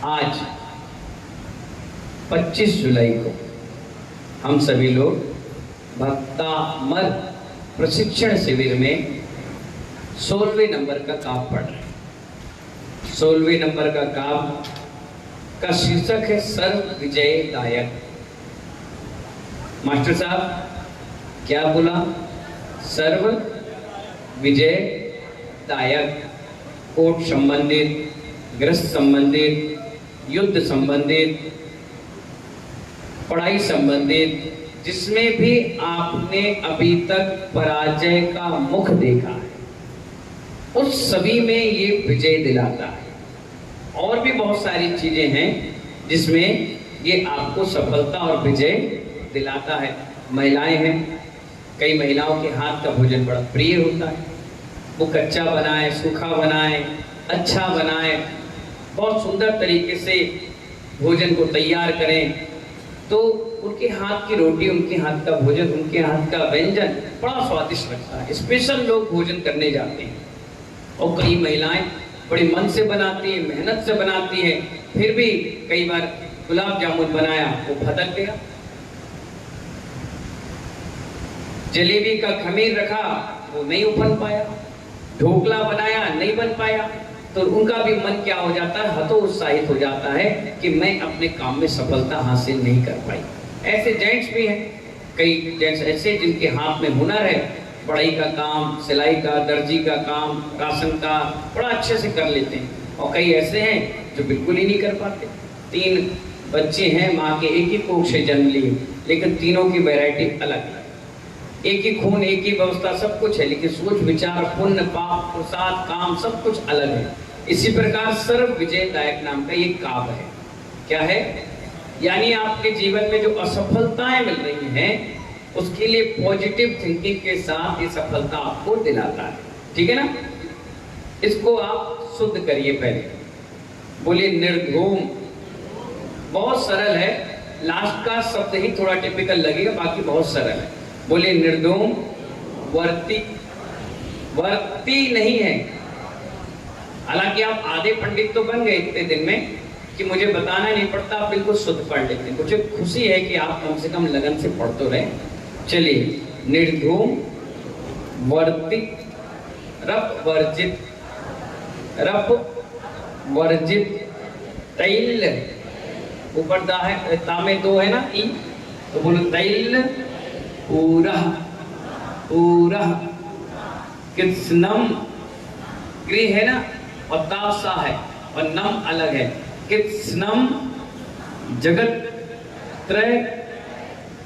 आज 25 जुलाई को हम सभी लोग भक्तामर प्रशिक्षण शिविर में 16वें नंबर का काव्य पढ़ रहे हैं। 16वें नंबर का काव्य का शीर्षक है सर्व विजयदायक। मास्टर साहब क्या बोला? सर्व विजयदायक। कोर्ट संबंधित, गृहस्थ संबंधित, युद्ध संबंधित, पढ़ाई संबंधित, जिसमें भी आपने अभी तक पराजय का मुख देखा है उस सभी में ये विजय दिलाता है। और भी बहुत सारी चीजें हैं जिसमें ये आपको सफलता और विजय दिलाता है। महिलाएं हैं, कई महिलाओं के हाथ का भोजन बड़ा प्रिय होता है। वो कच्चा बनाए, सूखा बनाए, अच्छा बनाए, बहुत सुंदर तरीके से भोजन को तैयार करें तो उनके हाथ की रोटी, उनके हाथ का भोजन, उनके हाथ का व्यंजन बड़ा स्वादिष्ट लगता है। स्पेशल लोग भोजन करने जाते हैं और कई महिलाएं बड़ी मन से बनाती हैं, मेहनत से बनाती हैं, फिर भी कई बार गुलाब जामुन बनाया वो भटक गया, जलेबी का खमीर रखा वो नहीं उफन पाया, ढोकला बनाया नहीं बन पाया, तो उनका भी मन क्या हो जाता है, हतोत्साहित हो जाता है कि मैं अपने काम में सफलता हासिल नहीं कर पाई। ऐसे जेंट्स भी हैं, कई जेंट्स ऐसे जिनके हाथ में हुनर है, पढ़ाई का काम, सिलाई का, दर्जी का काम, राशन का बड़ा अच्छे से कर लेते हैं। और कई ऐसे हैं जो बिल्कुल ही नहीं कर पाते। 3 बच्चे हैं, माँ के एक ही कोख से जन्म लिए, लेकिन तीनों की वैरायटी अलग है। एक ही खून, एक ही व्यवस्था, सब कुछ है, लेकिन सोच विचार, पुण्य पाप, प्रसाद, काम सब कुछ अलग है। इसी प्रकार सर्व विजयदायक नाम का ये काव्य है। क्या है? यानी आपके जीवन में जो असफलताएं मिल रही हैं उसके लिए पॉजिटिव थिंकिंग के साथ ये सफलता आपको दिलाता है। ठीक है ना? इसको आप शुद्ध करिए। पहले बोलिए निर्धूम। बहुत सरल है, लास्ट का शब्द ही थोड़ा टिपिकल लगेगा, बाकी बहुत सरल है। बोलिए निर्धूम। वर्ती, वर्ती नहीं है। हालांकि आप आधे पंडित तो बन गए इतने दिन में कि मुझे बताना नहीं पड़ता, आप बिल्कुल शुद्ध पढ़ लेते हैं। मुझे खुशी है कि आप कम से कम लगन से पढ़ तो रहे। चलिए, निर्धूम, वर्ती, रप वर्जित, रप वर्जित, तैल, ऊपर दा है, तामे 2 है ना, ई, तो बोलो तैल, पूरा, पूरा, कृत्स्नम, गृह है ना, और तासा है और नम अलग है। कृत्स्नम, जगत त्रय,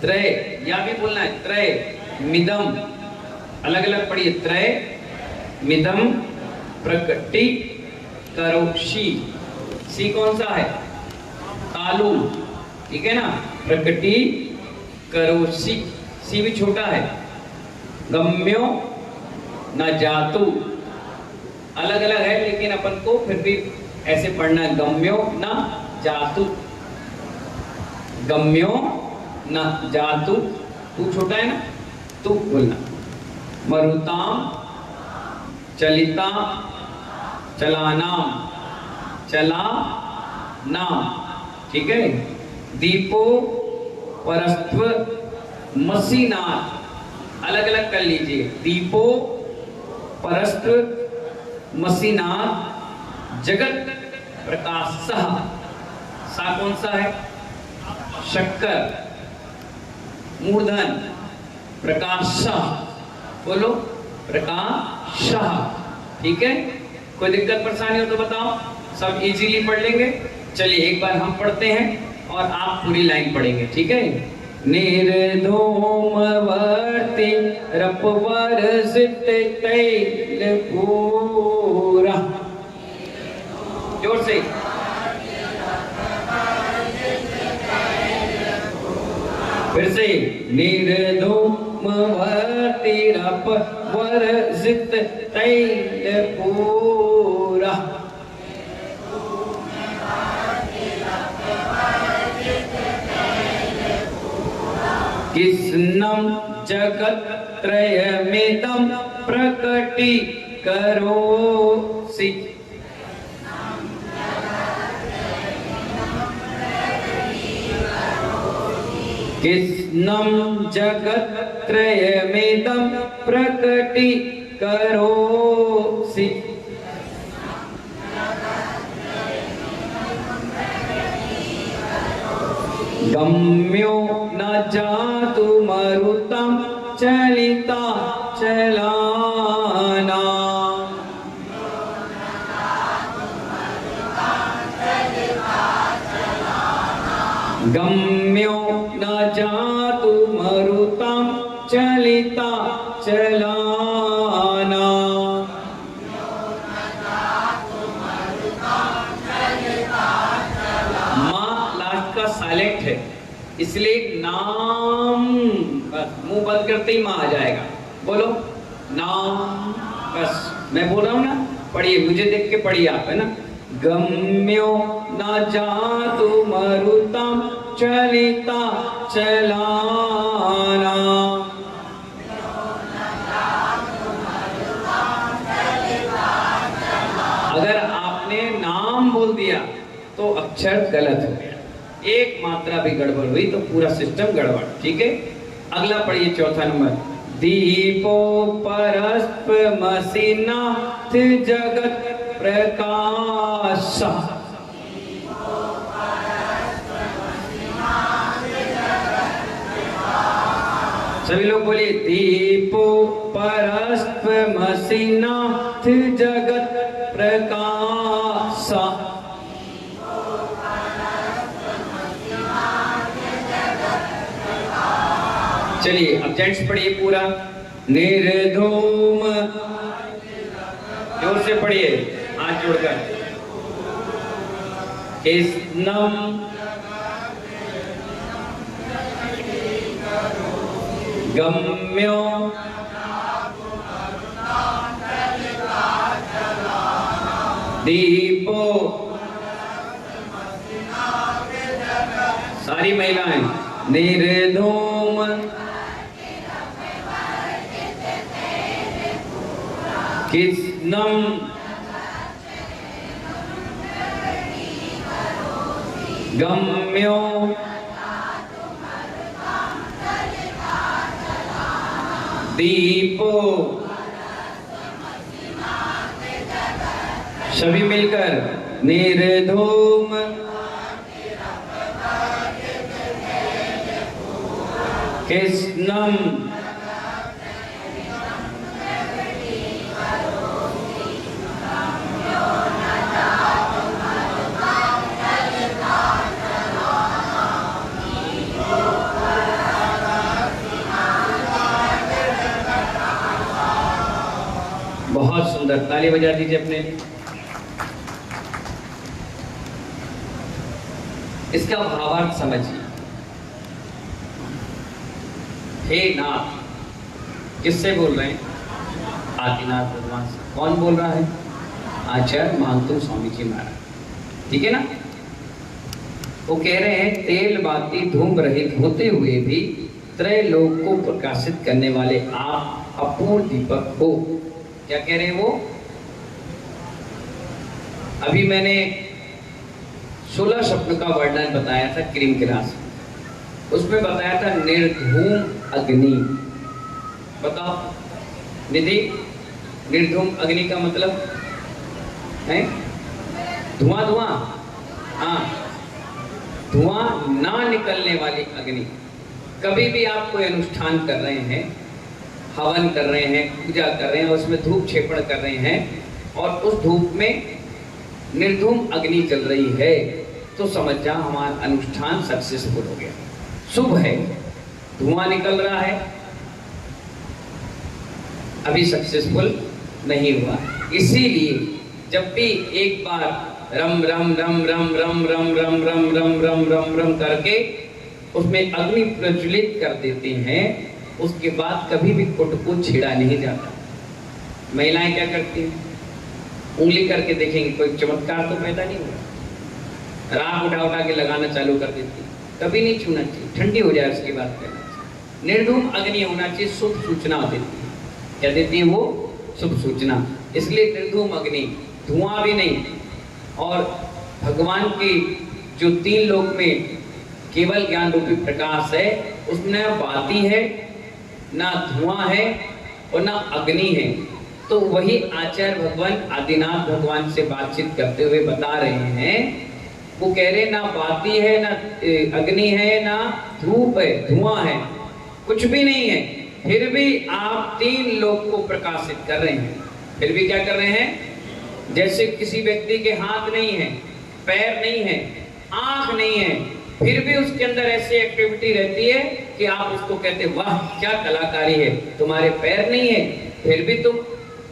त्रय या भी बोलना है त्रय, मिदम, अलग अलग पढ़िए, त्रय मिदम प्रकटी करोषि। सी कौन सा है? तालु, ठीक है ना, प्रकटी करोषि, सी भी छोटा है। गम्यो न जातु, अलग अलग है लेकिन अपन को फिर भी ऐसे पढ़ना है, गम्यो न जातु, गम्यो न जातु, तू छोटा है ना, तू बोलना। मरुताम, चलिता, चलानाम, चला नाम, ठीक है। दीपो परस्त्व मसीनाथ, अलग अलग कर लीजिए। दीपो परस्त्व मसीनाथ, जगत प्रकाश सह, सा कौन सा है? शक्कर, मूर्धन, प्रकाश, बोलो प्रकाश, ठीक है। कोई दिक्कत परेशानी हो तो बताओ, सब इजीली पढ़ लेंगे। चलिए एक बार हम पढ़ते हैं और आप पूरी लाइन पढ़ेंगे, ठीक है। निर्धूम वर्ति रप वर्जित तैल पूरा, जोर से। फिर से, निर्धूम वर्ति रप वर्जित तैल पूरा, कृत्स्नम जगत त्रयमिदं प्रकटी करोसि। कृष्णं जगत्त्रयमिदं प्रकटीकरोसि गम्यो न जातु मरुतं चलिता चलाना। गम्यो न जातु मरुतं चलिता चलाना। माँ लास्ट का साइलेंट है, इसलिए नाम बस मुंह बंद करते ही माँ आ जाएगा। बोलो नाम, बस मैं बोल रहा हूँ ना, पढ़िए, मुझे देख के पढ़िए आप, है ना। गम्यो न जातु मरुतं चलिता चलाना। अगर आपने नाम बोल दिया तो अक्षर गलत हो गया, एक मात्रा भी गड़बड़ हुई तो पूरा सिस्टम गड़बड़। ठीक है, अगला पढ़िए, चौथा नंबर। दीपो परस्पमसिनाथ जगत प्रकाश। सभी लोग बोलिए, दीपो परस्पमसिनाथ जगत प्रकाश। चलिए अब जेंट्स पढ़िए पूरा। निर्धूम, जोर से पढ़िए, हाथ जोड़कर। कृष्णं गम्यो दीपो, सारी महिलाएं, निर्धूम कृष्णं गम्यो दीपो। सभी मिलकर निर्धूम कृष्णं बहुत सुंदर, ताली बजा दीजिए अपने लिए। इसका भावार्थ समझिए। हे नाथ, किससे बोल रहे हैं? आदिनाथ भगवान से। कौन बोल रहा है? आचार्य मानतु स्वामी जी महाराज। ठीक है ना। वो कह रहे हैं, तेल बाती धूम रहित होते हुए भी त्रैलोक को प्रकाशित करने वाले आप अपूर्ण दीपक हो। क्या कह रहे हैं वो? अभी मैंने 16 शब्द का वर्णन बताया था क्रीम क्लास, उसमें बताया था निर्धूम अग्नि। बताओ निधि, निर्धूम अग्नि का मतलब है धुआं धुआं। हाँ, धुआं ना निकलने वाली अग्नि। कभी भी आप कोई अनुष्ठान कर रहे हैं, हवन कर रहे हैं, पूजा कर रहे हैं, उसमें धूप छेपण कर रहे हैं और उस धूप में निर्धूम अग्नि चल रही है, तो समझ जा हमारा अनुष्ठान सक्सेसफुल हो गया, शुभ है। धुआं निकल रहा है, अभी सक्सेसफुल नहीं हुआ। इसीलिए जब भी एक बार रम रम रम रम रम रम रम रम रम रम रम रम करके उसमें अग्नि प्रज्वलित कर देते हैं, उसके बाद कभी भी कुट को छेड़ा नहीं जाता। महिलाएं क्या करती हैं? उंगली करके देखेंगे, कोई चमत्कार तो पैदा नहीं हुआ। राख उठा उठा के लगाना चालू कर देती, कभी नहीं छूना चाहिए, ठंडी हो जाए उसके बाद करना चाहिए। निर्धूम अग्नि होना चाहिए, शुभ सूचना देती है। क्या देती है वो? शुभ सूचना। इसलिए निर्धूम अग्नि, धुआं भी नहीं। और भगवान की जो 3 लोक में केवल ज्ञान रूपी प्रकाश है, उसमें ना बाती है, ना धुआं है और ना अग्नि है। तो वही आचार्य भगवान आदिनाथ भगवान से बातचीत करते हुए बता रहे हैं, वो कह रहे ना बाती है, ना अग्नि है, ना धूप है, धुआं है, कुछ भी नहीं है, फिर भी आप 3 लोक को प्रकाशित कर रहे हैं। फिर भी क्या कर रहे हैं? जैसे किसी व्यक्ति के हाथ नहीं है, पैर नहीं है, आंख नहीं है, फिर भी उसके अंदर ऐसी एक्टिविटी रहती है कि आप उसको कहते वाह क्या कलाकारी है। तुम्हारे पैर नहीं है, फिर भी तुम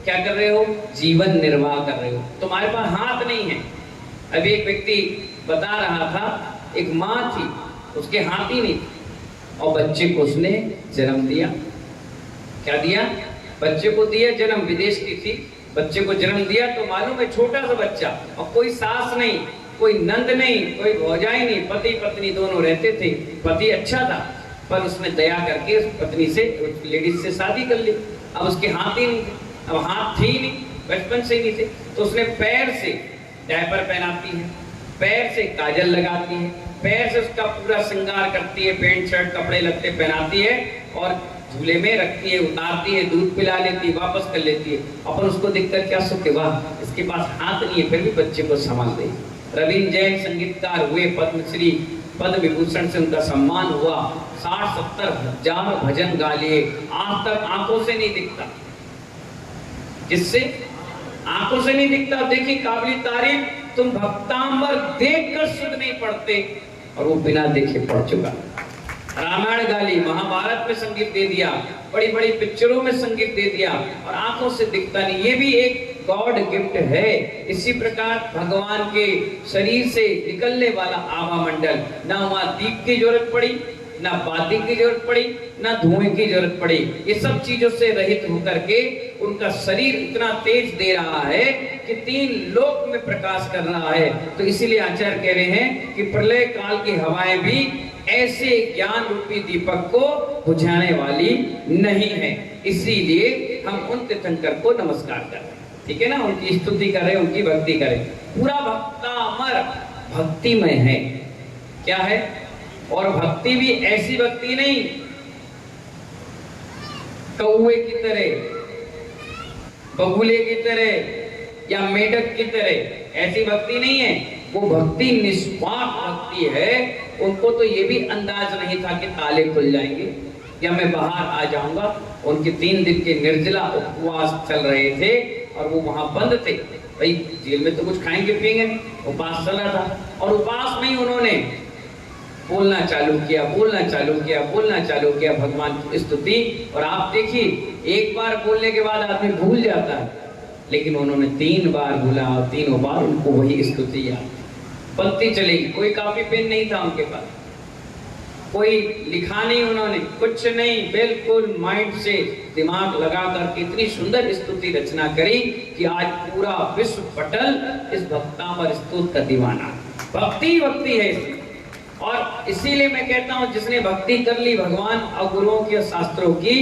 क्या कर रहे हो? जीवन निर्वाह कर रहे हो। तुम्हारे पास हाथ नहीं है। अभी एक व्यक्ति बता रहा था, एक माँ थी, उसके हाथ ही नहीं, और बच्चे को उसने जन्म दिया। क्या दिया? बच्चे को दिया जन्म। विदेश की थी, बच्चे को जन्म दिया तो मालूम है छोटा सा बच्चा, और कोई सास नहीं, कोई नंद नहीं, कोई भौजाई नहीं, पति पत्नी दोनों रहते थे। पति अच्छा था, पर उसने दया करके उस पत्नी से, उस लेडीज से शादी कर ली। अब उसके हाथ ही नहीं थे, अब हाथ थे ही नहीं, बचपन से ही नहीं थे, तो उसने पैर से डायपर पहनाती है, पैर से काजल लगाती है, पैर से उसका पूरा श्रृंगार करती है, पेंट शर्ट कपड़े लत्ते पहनाती है और झूले में रखती है, उतारती है, दूध पिला लेती है, वापस कर लेती है। अपन उसको देखकर क्या सोचते, वाह इसके पास हाथ नहीं है, फिर भी बच्चे को संभाल रही। रविंद्र जैन संगीतकार हुए, पद्मश्री, पद्म विभूषण से उनका सम्मान हुआ, 60-70 हजार भजन गा लिए, आज तक आंखों से नहीं दिखता। किससे? आंखों से नहीं दिखता। देखिए काबिल तारीफ, तुम भक्तांबर देखकर शुद्ध नहीं पढ़ते, और वो बिना देखे पढ़ चुका। रामायण गा ली, महाभारत में संगीत दे दिया, बड़ी बड़ी पिक्चरों में संगीत दे दिया, और आंखों से दिखता नहीं। ये भी एक गॉड गिफ्ट है। इसी प्रकार भगवान के शरीर से निकलने वाला आभा मंडल, ना वहां दीप की जरूरत पड़ी, ना बाती की जरूरत पड़ी, ना धुएं की जरूरत पड़ी। ये सब चीजों से रहित होकर के उनका शरीर इतना तेज दे रहा है कि 3 लोक में प्रकाश कर रहा है। तो इसीलिए आचार्य कह रहे हैं कि प्रलय काल की हवाएं भी ऐसे ज्ञान रूपी दीपक को बुझाने वाली नहीं है। इसीलिए हम उन तीर्थंकर को नमस्कार कर रहे हैं, ठीक है ना, उनकी स्तुति करें, उनकी भक्ति करें। पूरा भक्तामर भक्तिमय है। क्या है? और भक्ति भी ऐसी भक्ति नहीं कौवे की तरह, बगुले की तरह या मेढक की तरह, ऐसी भक्ति नहीं है। वो भक्ति निस्वार्थ भक्ति है। उनको तो ये भी अंदाज नहीं था कि ताले खुल जाएंगे या मैं बाहर आ जाऊंगा। उनके 3 दिन के निर्जला उपवास चल रहे थे और वो वहां बंद थे। भाई जेल में तो कुछ खाएंगे पिएंगे, उपवास चल रहा था, और उपवास में ही उन्होंने बोलना चालू किया, बोलना चालू किया, बोलना चालू किया भगवान की स्तुति। और आप देखिए, एक बार बोलने के बाद आदमी भूल जाता है, लेकिन उन्होंने 3 बार बोला और 3 बार उनको वही स्तुति याद। बनती चलेगी। कोई कॉपी पेन नहीं था उनके पास, कोई लिखा नहीं उन्होंने, कुछ नहीं, बिल्कुल माइंड से दिमाग लगा करके इतनी सुंदर स्तुति रचना करी कि आज पूरा विश्व पटल इस भक्तामर स्तुति का दीवाना। भक्ति भक्ति है इसमें। और इसीलिए मैं कहता हूं, जिसने भक्ति कर ली भगवान और गुरुओं के शास्त्रों की,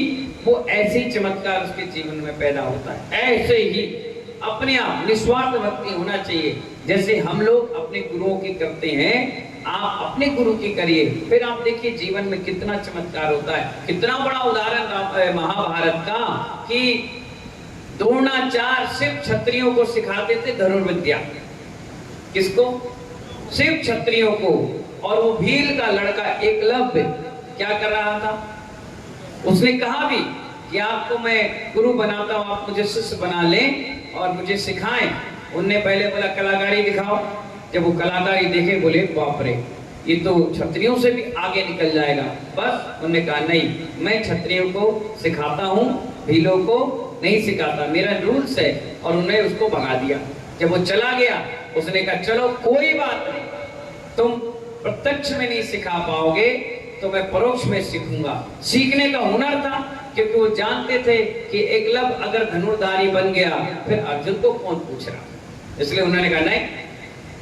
वो ऐसे ही चमत्कार उसके जीवन में पैदा होता है। ऐसे ही अपने आप निस्वार्थ भक्ति होना चाहिए। जैसे हम लोग अपने गुरुओं की करते हैं, आप अपने गुरु की करिए, फिर आप देखिए जीवन में कितना चमत्कार होता है। कितना बड़ा उदाहरण महाभारत का कि द्रोणाचार्य सिर्फ क्षत्रियों को सिखाते थे धनुर्विद्या। किसको? सिर्फ क्षत्रियों को। और वो भील का लड़का एकलव्य क्या कर रहा था? उसने कहा भी कि आपको मैं गुरु बनाता हूं, आप मुझे शिष्य बना लें और मुझे सिखाएं। उनने पहले बोला कलाकारी दिखाओ। जब वो कलाकारी देखे, बोले बाप रे, ये तो क्षत्रियों से भी आगे निकल जाएगा। बस उन्होंने कहा नहीं, मैं क्षत्रियों को सिखाता हूँ, भीलों को नहीं सिखाता, मेरा रूल्स है। और उन्होंने उसको भगा दिया। जब वो चला गया, उसने कहा चलो कोई बात नहीं, तुम प्रत्यक्ष में नहीं सिखा पाओगे तो मैं परोक्ष में सीखूंगा। सीखने का हुनर था, क्योंकि वो जानते थे कि एकलव्य अगर धनुर्धारी बन गया फिर अर्जुन को कौन पूछ रहा। इसलिए उन्होंने कहा नहीं,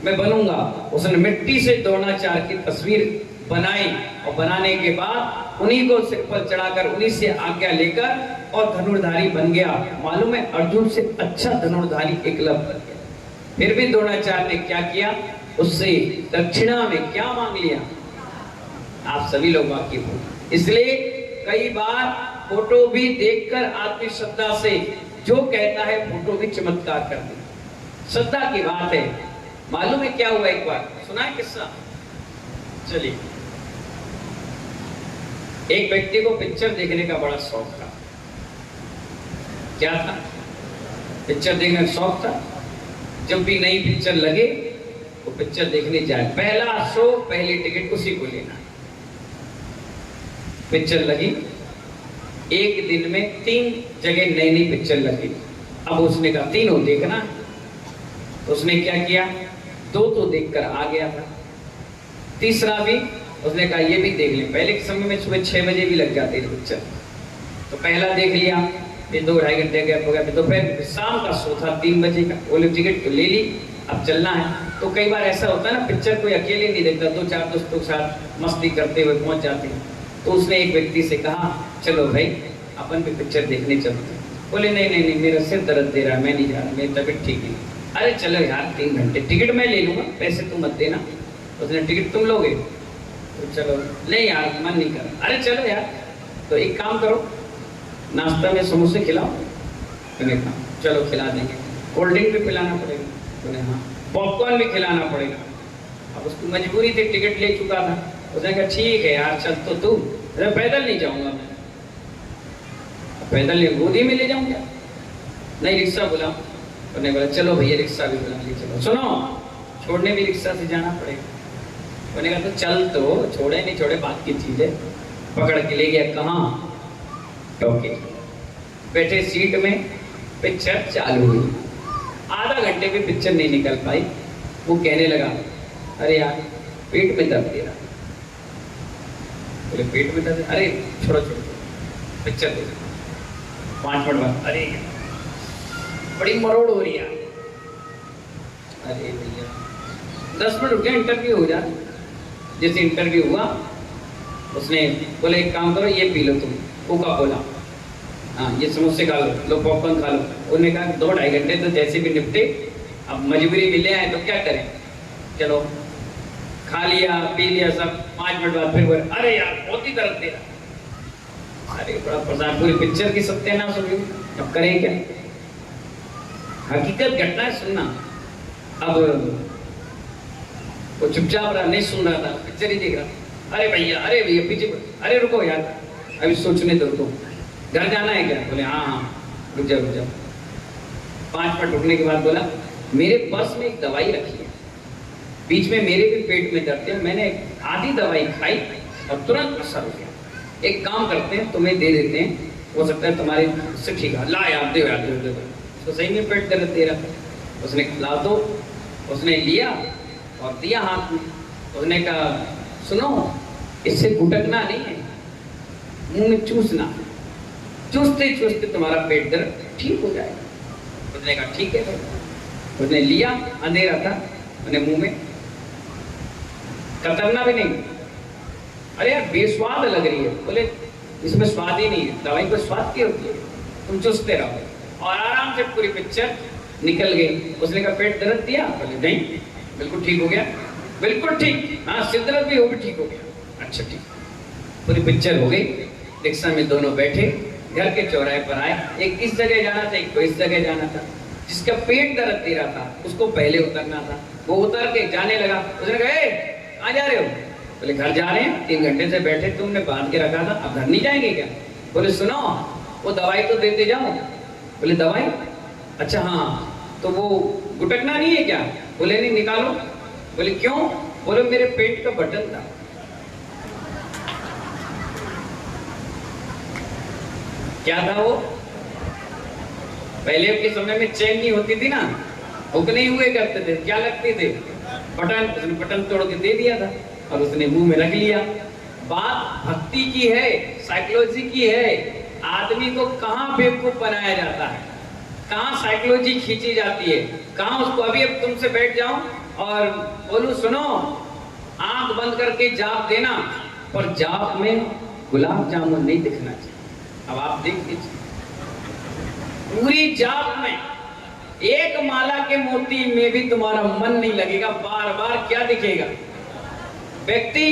मैं बनूंगा। उसने मिट्टी से द्रोणाचार्य की तस्वीर बनाई और बनाने के बाद उन्हीं को सिर पर चढ़ाकर उन्हीं से आज्ञा लेकर और धनुर्धारी बन गया। मालूम है, अर्जुन से अच्छा धनुर्धारी एकलव्य बन गया। फिर भी द्रोणाचार्य ने क्या किया? उससे दक्षिणा में क्या मांग लिया? आप सभी लोग वाकिफ हो। इसलिए कई बार फोटो भी देखकर आदमी श्रद्धा से जो कहता है फोटो भी चमत्कार कर दे, श्रद्धा की बात है। मालूम है क्या हुआ, एक बार सुना है किस्सा। चलिए, एक व्यक्ति को पिक्चर देखने का बड़ा शौक था। क्या था? पिक्चर देखने का शौक था। जब भी नई पिक्चर लगे वो पिक्चर देखने जाए, पहला शो पहली टिकट उसी को लेना। पिक्चर लगी, एक दिन में 3 जगह नई नई पिक्चर लगी। अब उसने कहा तीनों देखना है, तो उसने क्या किया, 2 तो देखकर आ गया था, तीसरा भी उसने कहा ये भी देख ले। पहले के समय में सुबह 6 बजे भी लग जाती थी पिक्चर, तो पहला देख लिया, फिर 2-2.5 घंटे गैप हो गया, तो फिर शाम का शो था 3 बजे का, बोले टिकट तो ले ली, अब चलना है। तो कई बार ऐसा होता है ना, पिक्चर कोई अकेले नहीं देखता, 2-4 दोस्तों के साथ मस्ती करते हुए पहुंच जाते हैं। तो उसने एक व्यक्ति से कहा चलो भाई अपन भी पिक्चर देखने चलते हैं। बोले नहीं नहीं नहीं, मेरा सिर दर्द दे रहा है, मैं नहीं जा रहा, मेरी तबीयत ठीक नहीं। अरे चलो यार 3 घंटे, टिकट मैं ले लूंगा, पैसे तुम मत देना। उसने टिकट तुम लोगे? तो चलो, नहीं यार मन नहीं कर। अरे चलो यार, तो एक काम करो, नाश्ता में समोसे खिलाओ। मैंने कहा चलो खिला देंगे। कोल्ड ड्रिंक भी पिलाना पड़ेगा? बोले हाँ। पॉपकॉर्न भी खिलाना पड़ेगा। अब उसकी मजबूरी थी, टिकट ले चुका था। उसने कहा ठीक है यार चल, तो तू? अरे पैदल नहीं जाऊंगा मैं, पैदल नहीं, गोदी में ले जाऊंगा, नहीं रिक्शा बुलाओ। उन्होंने बोला चलो भैया रिक्शा भी बुला ली। चलो सुनो, छोड़ने भी रिक्शा से जाना पड़ेगा। उन्होंने कहा तो चल, तो छोड़े नहीं छोड़े बात की चीज है। पकड़ के ले गया, कहाँ? टोके। बैठे सीट में, पिक्चर चालू हुई, आधा घंटे में पिक्चर नहीं निकल पाई। वो कहने लगा अरे यार पेट में दर्द दे रहा। बोले पेट में दर्द? अरे छोड़ो छोड़ो, पिक्चर दे। 5 मिनट बाद अरे बड़ी मरोड़ हो रही है। अरे भैया 10 मिनट रुक गया, इंटरव्यू हो जाए। जैसे इंटरव्यू हुआ, उसने बोले एक काम करो, ये पी लो तुम, कोका कोला, हाँ ये समोसे खा लो, पॉपकॉर्न खा लो। उन्होंने कहा 2-2.5 घंटे तो जैसे भी निपटे, अब मजबूरी मिले आए तो क्या करें। चलो खा लिया पी लिया सब। 5 मिनट बाद फिर बोले अरे यार बहुत ही दर्द दे रहा। अरे बड़ा परेशान, पूरी पिक्चर की सत्यानाश हो गई, अब करें क्या। हकीकत घटना है, सुनना। अब वो चुपचाप रहा, नहीं सुन रहा था, पिक्चर ही देख रहा। अरे भैया पीछे, अरे रुको यार अभी सोचने दो, तो घर जाना है क्या? बोले हाँ रुक जाओ। 5 मिनट रुकने के बाद बोला मेरे पर्स में एक दवाई रखी है, बीच में मेरे भी पेट में दर्द है, मैंने आधी दवाई खाई और तुरंत असर हो गया। एक काम करते हैं तुम्हें दे देते हैं, हो सकता है तुम्हारे उससे ठीक है। ला यार दे तो सही में पेट दर्द दे रहा था। उसने ला दो, उसने लिया और दिया हाथ में। उसने कहा सुनो, इससे गुटकना नहीं है, मुंह में चूसना, चूसते चूसते तुम्हारा पेट दर्द ठीक हो जाएगा। उसने कहा ठीक है भाई। उसने लिया, अंधेरा था, उसने मुंह में कतरना भी नहीं। अरे यार बेस्वाद लग रही है। बोले इसमें स्वाद ही नहीं है, दवाई को स्वाद की होती है, तुम चूसते रहो। और आराम से पूरी पिक्चर निकल गई। उसने कहा पेट दर्द दिया? बोले नहीं, बिल्कुल ठीक हो गया। बिल्कुल ठीक? हाँ सिर दर्द भी हो भी ठीक हो गया। अच्छा ठीक। पूरी पिक्चर हो गई। रिक्शा में दोनों बैठे, घर के चौराहे पर आए। एक इस जगह जाना था, एक को इस जगह जाना था। जिसका पेट दर्द दे रहा था उसको पहले उतरना था, वो उतर के जाने लगा। उसने कहा कहाँ जा रहे हो? बोले घर जा रहे हैं, 3 घंटे से बैठे तुमने बांध के रखा था, अब घर नहीं जाएंगे क्या? बोले सुनो वो दवाई तो देते जाओ। बोले दवाई? अच्छा हाँ, तो वो गुटकना नहीं है क्या? बोले नहीं, निकालो। बोले क्यों? बोले मेरे पेट का बटन था। क्या था वो? पहले के समय में चेन नहीं होती थी ना, हुक नहीं हुए करते थे, क्या लगते थे? बटन। उसने बटन तोड़ के दे दिया था और उसने मुंह में रख लिया। बात भक्ति की है, साइकोलॉजी की है। आदमी को कहाँ बेवकूफ बनाया जाता है, कहाँ साइकोलॉजी खींची जाती है, कहाँ उसको। अभी अब तुमसे बैठ जाऊं और बोलूं सुनो आंख बंद करके जाप देना, पर जाप में गुलाब जामुन नहीं दिखना चाहिए। अब आप देख लीजिए, पूरी जाप में एक माला के मोती में भी तुम्हारा मन नहीं लगेगा, बार बार क्या दिखेगा? व्यक्ति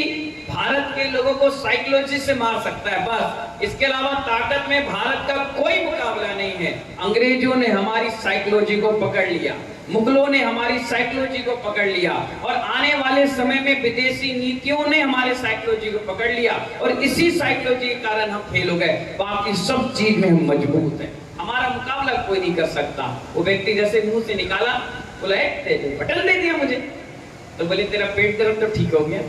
भारत के लोगों को साइकोलॉजी से मार सकता है बस। इसके अलावा ताकत में भारत का कोई मुकाबला नहीं है। अंग्रेजों ने हमारी साइकोलॉजी को पकड़ लिया, मुगलों ने हमारी साइकोलॉजी को पकड़ लिया, और आने वाले समय में विदेशी नीतियों ने हमारे साइकोलॉजी को पकड़ लिया, और इसी साइकोलॉजी के कारण हम फेल हो गए। बाकी सब चीज में हम मजबूत हैं, हमारा मुकाबला कोई नहीं कर सकता। वो व्यक्ति जैसे मुंह से निकाला, बोला बटन दे दिया मुझे, तो बोले तेरा पेट दर्द तो ठीक हो गया।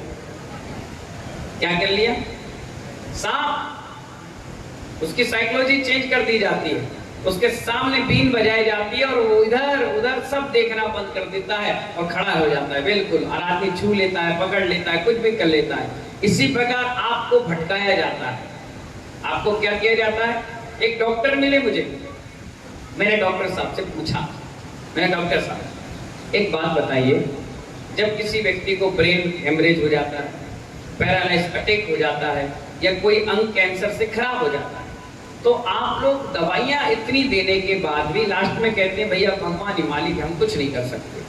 क्या कर लिया? सांप। उसकी साइकोलॉजी चेंज कर दी जाती है, उसके सामने बीन बजाई जाती है और वो इधर उधर सब देखना बंद कर देता है और खड़ा हो जाता है बिल्कुल, और आदमी छू लेता है, पकड़ लेता है, कुछ भी कर लेता है। इसी प्रकार आपको भटकाया जाता है। आपको क्या किया जाता है? एक डॉक्टर मिले मुझे, मैंने डॉक्टर साहब से पूछा, मैंने डॉक्टर साहब एक बात बताइए, जब किसी व्यक्ति को ब्रेन हेमरेज हो जाता है, पैरालाइज अटैक हो जाता है, या कोई अंग कैंसर से खराब हो जाता है, तो आप लोग दवाइयां इतनी देने के बाद भी लास्ट में कहते हैं भैया भगवान ही मालिक, हम कुछ नहीं कर सकते।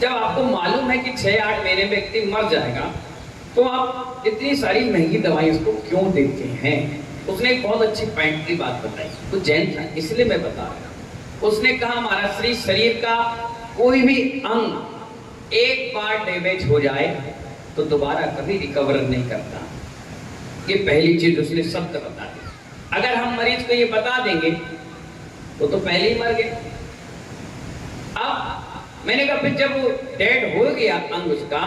जब आपको मालूम है कि 6-8 महीने में व्यक्ति मर जाएगा, तो आप इतनी सारी महंगी दवाई उसको क्यों देते हैं? उसने एक बहुत अच्छी पॉइंट की बात बताई, वो जैन था इसलिए मैं बता रहा हूं। उसने कहा हमारा शरीर का कोई भी अंग एक बार डैमेज हो जाए तो दोबारा कभी रिकवर नहीं करता। ये पहली चीज उसने सत्य बता दी। अगर हम मरीज को ये बता देंगे तो पहले ही मर गए। अब मैंने कहा फिर जब वो डेड हो गया अंग उसका,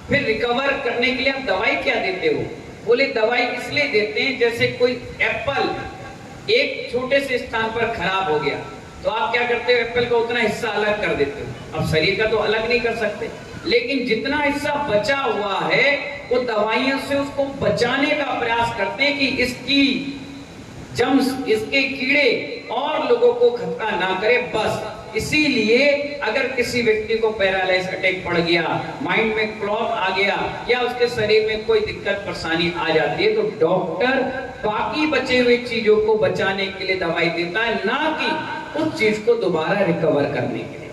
फिर रिकवर करने के लिए आप दवाई क्या देते हो? बोले दवाई इसलिए देते हैं जैसे कोई एप्पल एक छोटे से स्थान पर खराब हो गया, तो आप क्या करते हो? एप्पल का उतना हिस्सा अलग कर देते हो। अब शरीर का तो अलग नहीं कर सकते, लेकिन जितना हिस्सा बचा हुआ है वो दवाइयों से उसको बचाने का प्रयास करते हैं कि इसकी जम्स, इसके कीड़े और लोगों को खतरा ना करे बस। इसीलिए अगर किसी व्यक्ति को पैरालाइज अटैक पड़ गया, माइंड में क्लॉट आ गया, या उसके शरीर में कोई दिक्कत परेशानी आ जाती है, तो डॉक्टर बाकी बचे हुए चीजों को बचाने के लिए दवाई देता है, ना कि उस चीज को दोबारा रिकवर करने के लिए।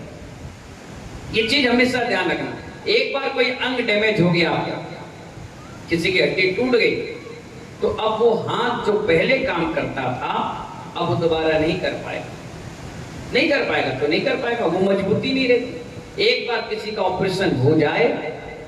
ये चीज हमेशा ध्यान रखना। एक बार कोई अंग डैमेज हो गया, किसी की हड्डी टूट गई, तो अब वो हाथ जो पहले काम करता था अब वो दोबारा नहीं कर पाएगा। नहीं कर पाएगा तो नहीं कर पाएगा, वो मजबूती नहीं रहती। एक बार किसी का ऑपरेशन हो जाए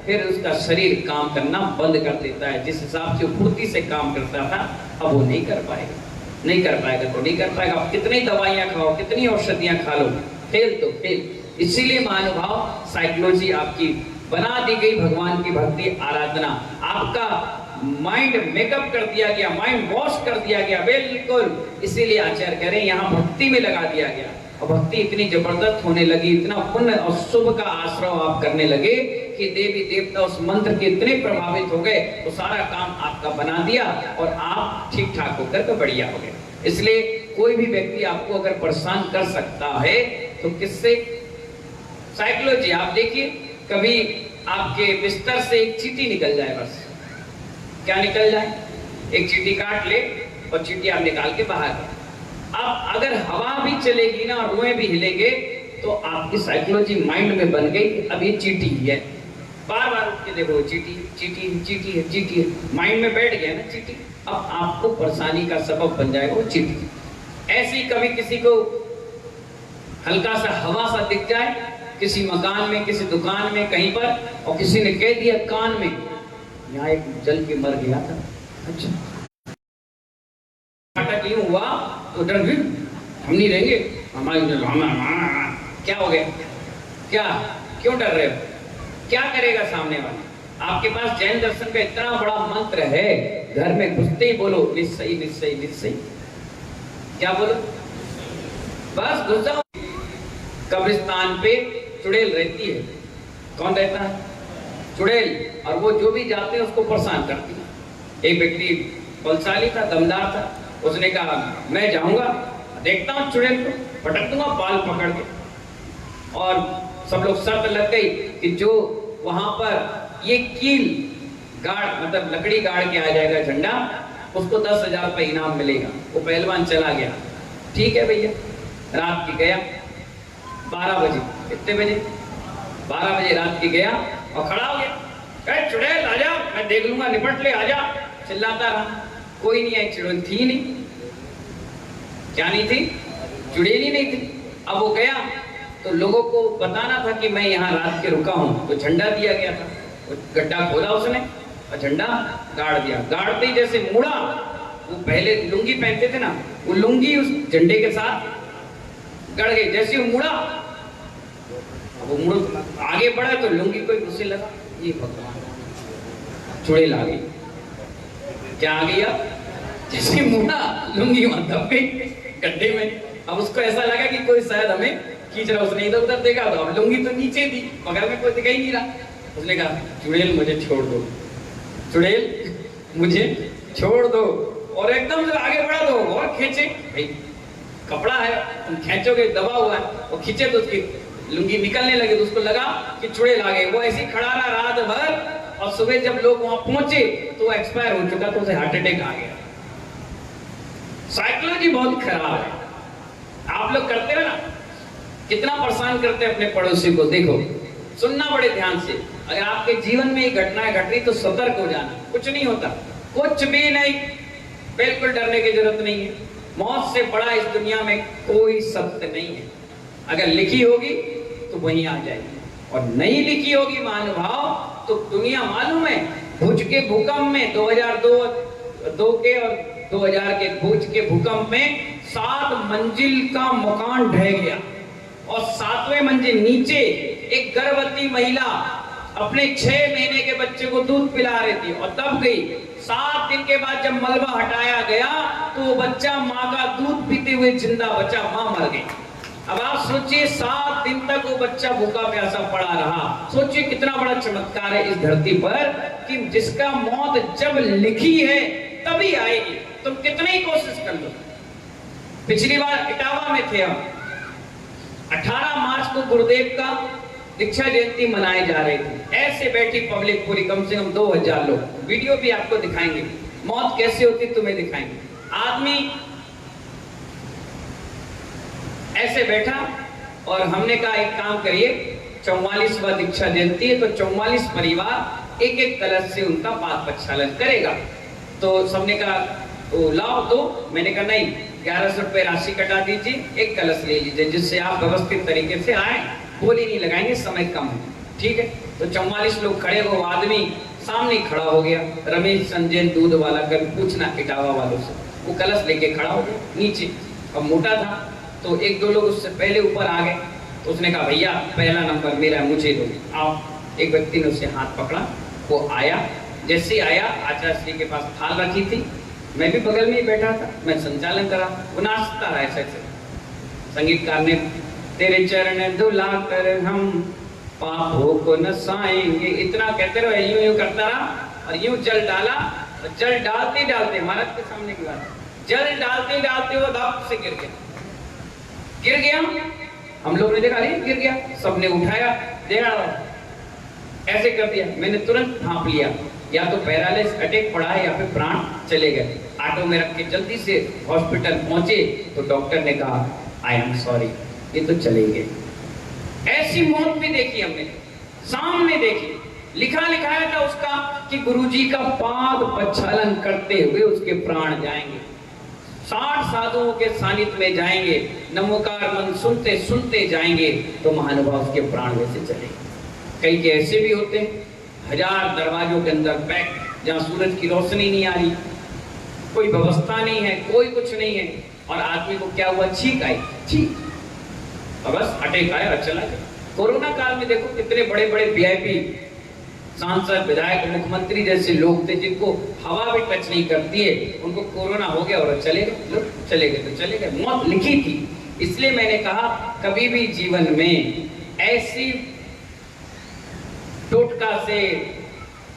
फिर उसका शरीर काम करना बंद कर देता है। जिस हिसाब से फुर्ती से काम करता था अब वो नहीं कर पाएगा। नहीं कर पाएगा तो नहीं कर पाएगा। आप कितनी दवाइयां खाओ, कितनी औषधियां खा लो, फेल तो फेल। इसीलिए महानुभाव साइकोलॉजी आपकी बना दी गई, भगवान की भक्ति आराधना, आपका माइंड मेकअप कर दिया गया, माइंड वॉश कर दिया गया बिल्कुल। इसीलिए आचार्य कह रहे हैं यहाँ भक्ति में लगा दिया गया, और भक्ति इतनी जबरदस्त होने लगी, इतना पुण्य और शुभ का आश्रय आप करने लगे कि देवी देवता उस मंत्र के इतने प्रभावित हो गए, तो सारा काम आपका बना दिया और आप ठीक ठाक होकर के बढ़िया हो गए। इसलिए कोई भी व्यक्ति आपको अगर परेशान कर सकता है तो किससे? साइकोलॉजी। आप देखिए कभी आपके बिस्तर से एक चींटी निकल जाए, बस क्या निकल जाए? एक चींटी काट ले और चींटी आप निकाल के बाहर। अब अगर हवा भी चलेगी ना और रुएं भी हिलेंगे तो आपकी साइकोलॉजी माइंड में बन गई, अब ये चींटी है। बार बार उठ के देखो चींटी चींटी चींटी है, चींटी है, माइंड में बैठ गया ना चींटी। अब आपको परेशानी का सबब बन जाएगा वो चींटी। ऐसी कभी किसी को हल्का सा हवा सा दिख जाए किसी मकान में, किसी दुकान में, कहीं पर, और किसी ने कह दिया कान में यहाँ एक जल के मर गया था, अच्छा क्यों हुआ? तो डर गए, हम नहीं रहेंगे, हमारे क्या हो गया? क्या क्यों डर रहे हो? क्या करेगा सामने वाला? आपके पास जैन दर्शन का इतना बड़ा मंत्र है, घर में घुसते ही बोलो निश्चय निश्चय निश्चय। क्या बोलो? बस घुस जाओ। कब्रिस्तान पे चुड़ैल रहती है। कौन रहता है? चुड़ैल। और वो जो भी जाते हैं उसको परेशान करती है। एक व्यक्ति बलशाली था, दमदार था, उसने कहा मैं जाऊंगा, देखता हूँ चुड़ैल को, पटक दूंगा बाल पकड़ के। और सब लोग शर्त लग गई कि जो वहां पर ये कील गाड़, मतलब लकड़ी गाड़ के आ जाएगा झंडा, उसको 10,000 रुपये इनाम मिलेगा। वो पहलवान चला गया। ठीक है भैया, रात की गया 12 बजे। कितने बजे? 12 बजे रात की गया और खड़ा हो गया, चुड़ैल आ जाओ, मैं देख लूंगा, निपट ले, आजा, चिल्लाता रहा। कोई नहीं आई, चुड़ैल थी नहीं। क्या नहीं थी? चुड़ैल ही नहीं थी। अब वो गया तो लोगों को बताना था कि मैं यहाँ रात के रुका हूँ, तो झंडा दिया गया था। वो गड्ढा खोदा उसने और झंडा गाड़ दिया। गाड़ते ही जैसे मुड़ा, वो पहले लुंगी पहनते थे ना, वो लुंगी उस झंडे के साथ गड़ गई। जैसे वो मुड़ा, वो मुड़ आगे बढ़ा तो लुंगी को गुस्से लगा, ये भगवान, चुड़ैल आ गई। क्या आ गई? अब जैसे मुड़ा, लुंगी वहां दब गई गड्ढे में। अब उसको ऐसा लगा कि कोई शायद हमें खींच रहा। उसने इधर उधर देखा तो अब लुंगी तो नीचे थी, बगल में कोई दिखाई नहीं रहा। उसने कहा, चुड़ैल मुझे छोड़ दो, चुड़ैल मुझे छोड़ दो। और एकदम से आगे बढ़ा तो और खींचे। भाई कपड़ा है, तुम खींचोगे, दबा हुआ है, और खींचे तो उसकी लुंगी निकलने लगी। तो उसको लगा कि चुड़ैल आ गई। वो ऐसी खड़ा रहा रात भर, और सुबह जब लोग वहां पहुंचे तो एक्सपायर हो चुका, तो उसे हार्ट अटैक आ गया। साइकोलॉजी बहुत खराब है। आप लोग करते हो ना, कितना परेशान करते हैं अपने पड़ोसी को। देखो, सुनना बड़े ध्यान से। अगर आपके जीवन में ये घटनाएं घट रही तो सतर्क हो जाना। कुछ नहीं होता, कुछ भी नहीं, बिल्कुल डरने की जरूरत नहीं है। मौत से बड़ा इस दुनिया में कोई सत्य नहीं है। अगर लिखी होगी तो वहीं आ जाएगी, और नहीं लिखी होगी महानुभाव तो दुनिया मालूम है। भुज के भूकंप में 2002 के और 2000 के भुज के भूकंप में 7 मंजिल का मकान ढह गया, और 7वें मंजिल नीचे एक गर्भवती महिला अपने 6 महीने के बच्चे को दूध पिला रही थी और दब गई। 7 दिन के बाद जब मलबा हटाया गया तो वो बच्चा माँ का दूध पीते हुए जिंदा बचा, माँ मर गई। अब आप सोचिए, 7 दिन तक वो बच्चा भूखा प्यासा पड़ा रहा। सोचिए कितना बड़ा चमत्कार है इस धरती पर कि जिसका मौत जब लिखी है तभी आएगी। तुम कितनी ही कोशिश कर लो। पिछली बार इटावा में थे हम, 18 मार्च को गुरुदेव का दीक्षा जयंती मनाई जा रही थी। ऐसे बैठी पब्लिक पूरी, कम से कम 2000 लोग। वीडियो भी आपको दिखाएंगे, मौत कैसे होती तुम्हें दिखाएंगे। आदमी ऐसे बैठा, और हमने कहा एक काम करिए, 44वां दीक्षा जयंती है तो 44 परिवार एक एक कलश से उनका पाद प्रक्षालन करेगा। तो सबने कहा तो लाओ दो। मैंने कहा नहीं, 1100 रुपए राशि कटा दीजिए, एक कलश ले लीजिए, जिससे आप व्यवस्थित तरीके से आए, बोली नहीं लगाएंगे, समय कम है। ठीक है, तो 44 लोग खड़े। वो आदमी सामने खड़ा हो गया, रमेश संजय दूध वाला, कर पूछना इटावा वालों से। वो कलश लेके खड़ा हो गया नीचे, अब मोटा था तो 1-2 लोग उससे पहले ऊपर आ गए। तो उसने कहा, भैया पहला नंबर मेरा, मुझे दो, आओ। एक व्यक्ति ने उससे हाथ पकड़ा, वो आया। जैसे आया, आचार्य श्री के पास थाल रखी थी, मैं भी बगल में ही बैठा था, मैं संचालन करा। वो नाचता रहा ऐसे ऐसे। संगीतकार ने, तेरे चरण धुला कर हम पापों को नसाएंगे, इतना कहते रहो, यूं यूं करता रहा, और यूं जल डाला। और जल डालते डालते, महाराज के सामने की बात, जल डालते डालते वो धप से गिर गया। हम लोग ने देखा, अरे गिर गया। सबने उठाया, देखा ऐसे कर दिया। मैंने तुरंत भांप लिया, या तो पैरालिस अटैक पड़ा है या फिर प्राण चले गए। ऑटो में रख के जल्दी से हॉस्पिटल पहुंचे तो डॉक्टर ने कहा, आई एम सॉरी, ये तो चले गए। ऐसी मौत भी देखी हमने, सामने देखी। लिखा लिखाया था उसका कि गुरुजी का पाद प्रक्षालन करते हुए उसके प्राण जाएंगे, 60 साधुओं के सानिध्य में जाएंगे, नमोकार मंत्र सुनते सुनते जाएंगे, तो महानुभाव उसके प्राण वैसे चलेंगे। कई के ऐसे भी होते हैं, 1000 दरवाजों के अंदर पैक, जहाँ सूरज की रोशनी नहीं आ रही, कोई व्यवस्था नहीं है, कोई कुछ नहीं है, और आदमी को क्या हुआ, छींक आई, छींक, और बस अटैक आया और चला गया। कोरोना काल में देखो कितने बड़े बड़े वीआईपी, सांसद, विधायक, मुख्यमंत्री जैसे लोग थे जिनको हवा भी टच नहीं करती है, उनको कोरोना हो गया और चले गए। लोग चले गए तो चले गए, मौत लिखी थी। इसलिए मैंने कहा, कभी भी जीवन में ऐसी टोटका से,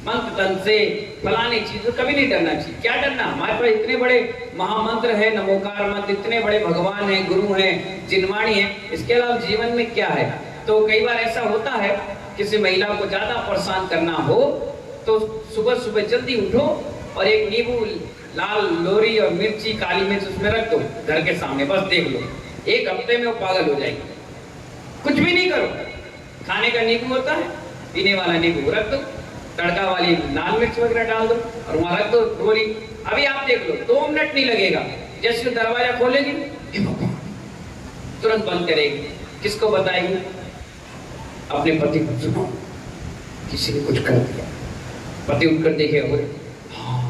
मंत्र तंत्र से, फलाने चीजों कभी नहीं डरना चाहिए। क्या डरना, हमारे पास इतने बड़े महामंत्र है, नमोकार मंत्र, इतने बड़े भगवान हैं, गुरु हैं, जिनवाणी है, इसके अलावा जीवन में क्या है। तो कई बार ऐसा होता है, किसी महिला को ज्यादा परेशान करना हो तो सुबह सुबह जल्दी उठो और एक नींबू, लाल लोरी और मिर्ची, काली मिर्च उसमें रख दो घर के सामने, बस देख लो, 1 हफ्ते में वो पागल हो जाएगी। कुछ भी नहीं करो, खाने का नींबू होता है, पीने वाला नींबू रख दो, तड़का वाली लाल मिर्च वगैरह डाल दो और वहां रख दो गोली। अभी आप देख लो 2 मिनट नहीं लगेगा, जैसे दरवाजा खोलेगी तुरंत बंद करेगी। किसको बताएगी? अपने पति को। सुनो किसी ने कुछ कर दिया। पति उठकर देखेगा, बोले हाँ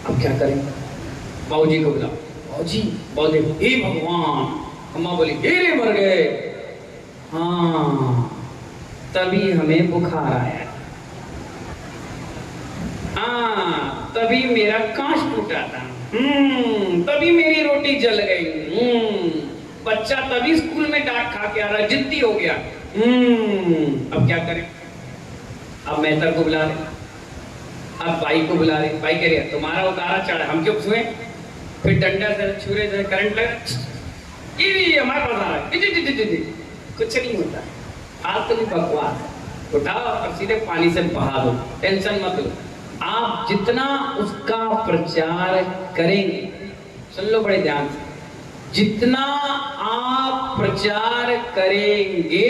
अब क्या करें? बाबूजी को बुलाओ। बाबूजी बोले हे भगवान। अम्मा बोली हे रे मर गए। हाँ तभी हमें बुखार आया, हाँ तभी मेरा कांच टूटा था, तभी मेरी रोटी जल गई, बच्चा तभी स्कूल में डांट खा के आ रहा, जिद्दी हो गया। अब क्या करें? अब मेहतर को बुला रहे, अब भाई को बुला रहे। भाई कह रहे तुम्हारा उतारा चढ़ा, हम क्यों छुए? फिर डंडा से छुरे से करंट लगा, ये हमारे पास आ रहा है, कुछ नहीं होता। आज तो भी बकवास, उठाओ और सीधे पानी से बहा दो, टेंशन मत लो। आप जितना उसका प्रचार करेंगे, सुन लो बड़े ध्यान से, जितना आप प्रचार करेंगे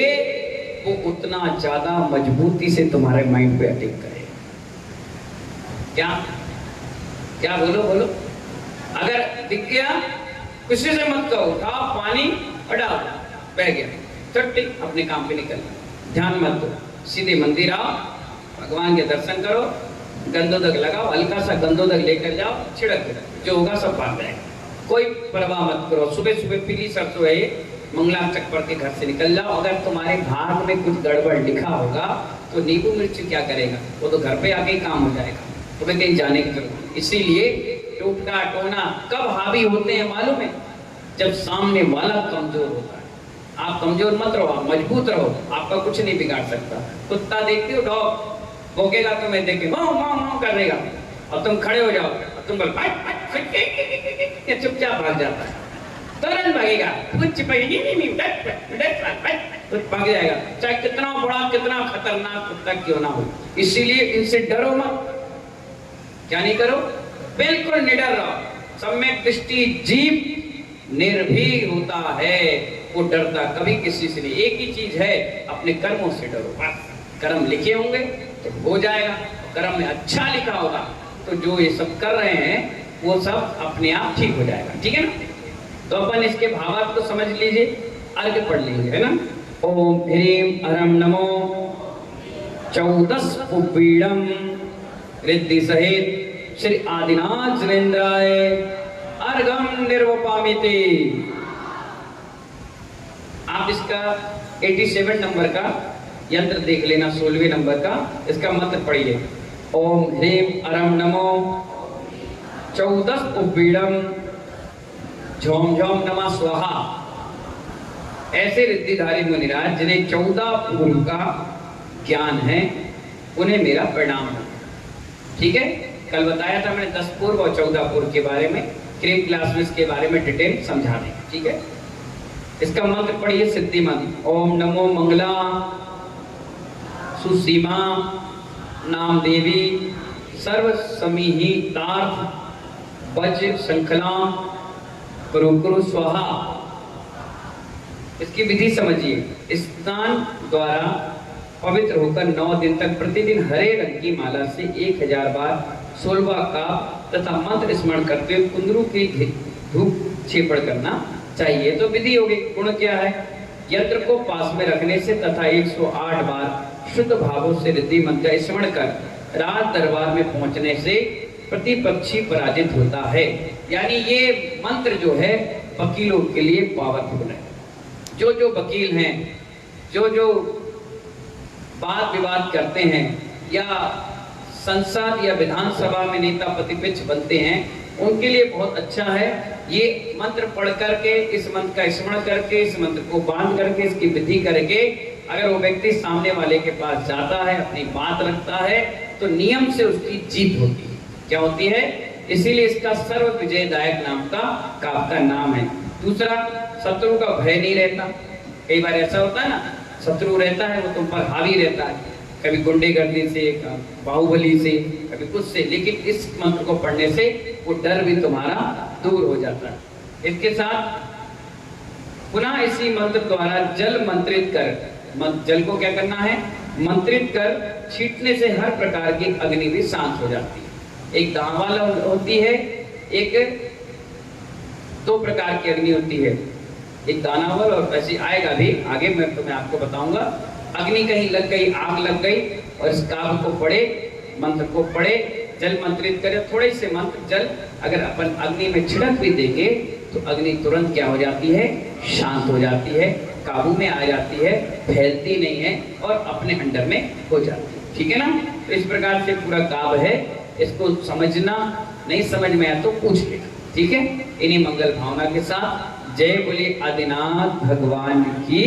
वो उतना ज्यादा मजबूती से तुम्हारे माइंड पे अटैक करेगा। क्या क्या बोलो बोलो। अगर दिख गया किसी से मत कहो, उठाओ पानी और डाल, बह गया, चट्टी अपने काम पे निकल, ध्यान मत दो, सीधे मंदिर आओ, भगवान के दर्शन करो, गंधोदक लगाओ, हल्का सा गंधोदक लेकर जाओ, छिड़क दो, जो होगा सब भाग जाएगा। कोई परवाह मत करो। सुबह सुबह पीली सरसों है, मंगलाचक पढ़ के घर से निकल जाओ। अगर तुम्हारे भाग में कुछ गड़बड़ लिखा होगा तो नींबू मिर्च क्या करेगा, वो तो घर पे आके ही काम हो जाएगा, तुम्हें कहीं जाने की जरूरत। इसीलिए टूटना टोना कब हावी होते हैं मालूम है? जब सामने वाला कमजोर होता है। आप कमजोर मत रहो, आप मजबूत रहो, आपका कुछ नहीं बिगाड़ सकता। कुत्ता देखते हो, डॉग भौंकेगा तुम्हें देख के माँ माँ माँ करेगा, और तुम खड़े हो जाओ और तुम बोल चुपचाप भाग जाता है, तुरंत भागेगा, कुछ भाग जाएगा, चाहे कितना बड़ा कितना खतरनाक कुत्ता क्यों ना हो। इसीलिए इनसे डरो मत। क्या नहीं करो? बिल्कुल निडर रहो। सम्यक दृष्टि जीव निर्भीक होता है, वो डरता कभी किसी से नहीं। एक ही चीज है, अपने कर्मों से डरो बस। कर्म लिखे होंगे तो हो जाएगा, कर्म में अच्छा लिखा होगा तो जो ये सब कर रहे हैं वो सब अपने आप ठीक हो जाएगा। ठीक है ना? तो अपन इसके भावार्थ को समझ लीजिए, अर्घ्य पढ़ लीजिए, है ना? ओम ह्रीम हरम नमो 14 पुपीड़म रिद्धि सहित श्री आदिनाथ सुरेंद्राय अर्घम निर्वपामिति। आप इसका 87 नंबर का यंत्र देख लेना, 16वें नंबर का इसका मंत्र पढ़िए। ओम ह्रीम अरम नमो 14 उपीड़म झोम झोम नमः स्वाहा। ऐसे रिद्धिधारी मुनिराज जिन्हें 14 पूर्व का ज्ञान है उन्हें मेरा प्रणाम है। ठीक है? कल बताया था मैंने 10 पूर्व और 14 पूर्व के बारे में, क्रीम क्लास में इसके बारे में डिटेल समझा देंगे। ठीक है? इसका मंत्र पढ़िए सिद्धि मंत्र। ओम नमो मंगला सुसीमा नाम देवी सर्व समीहितार्थ वज श्रृंखला कुरु कुरु स्वाहा। इसकी विधि समझिए। स्नान द्वारा पवित्र होकर 9 दिन तक प्रतिदिन हरे रंग की माला से 1000 बार 16 का तथा मंत्र स्मरण करते हुए कुंदरू की धूप छेपड़ करना चाहिए। तो विधि होगी। गुण क्या है? यंत्र को पास में रखने से तथा 108 बार शुद्ध भावों से रिद्धि मंत्र स्मरण कर राज दरबार में पहुंचने से प्रतिपक्षी पराजित होता है। यानी ये मंत्र जो है वकीलों के लिए पावरफुल है। जो जो वकील हैं, जो जो वाद विवाद करते हैं या संसद या विधानसभा में नेता प्रतिपक्ष बनते हैं, उनके लिए बहुत अच्छा है। ये मंत्र पढ़ करके, इस मंत्र का स्मरण करके, इस मंत्र को बांध करके, इसकी विधि करके अगर वो व्यक्ति सामने वाले के पास जाता है, अपनी बात रखता है, तो नियम से उसकी जीत होती है। क्या होती है? इसीलिए इसका सर्व विजयदायक नाम का आपका नाम है। दूसरा, शत्रु का भय नहीं रहता। कई बार ऐसा होता है ना, शत्रु रहता है वो तुम पर हावी रहता है, कभी गुंडेगर्दी से, बाहुबली से, कभी कुछ से, लेकिन इस मंत्र को पढ़ने से वो डर भी तुम्हारा दूर हो जाता है। इसके साथ पुनः इसी मंत्र द्वारा जल मंत्रित कर, जल को क्या करना है? मंत्रित कर छींटने से हर प्रकार की अग्नि भी शांत हो जाती है। एक दाव वाला होती है, एक दो प्रकार की अग्नि होती है, एक दानावर और वैसे आएगा भी आगे, मैं आपको बताऊंगा। अग्नि कहीं लग गई, आग लग गई और इस काव्य को पढ़े, मंत्र को पढ़े, जल मंत्रित करे, थोड़े से मंत्र जल अगर अपन अग्नि में छिड़क भी देंगे तो अग्नि तुरंत क्या हो जाती है, शांत हो जाती है, काबू में आ जाती है, फैलती नहीं है और अपने अंडर में हो जाती है। ठीक है ना? तो इस प्रकार से पूरा काव्य है, इसको समझना, नहीं समझ में आया तो पूछ लेना। ठीक है? इन्हीं मंगल भावना के साथ जय बोले आदिनाथ भगवान की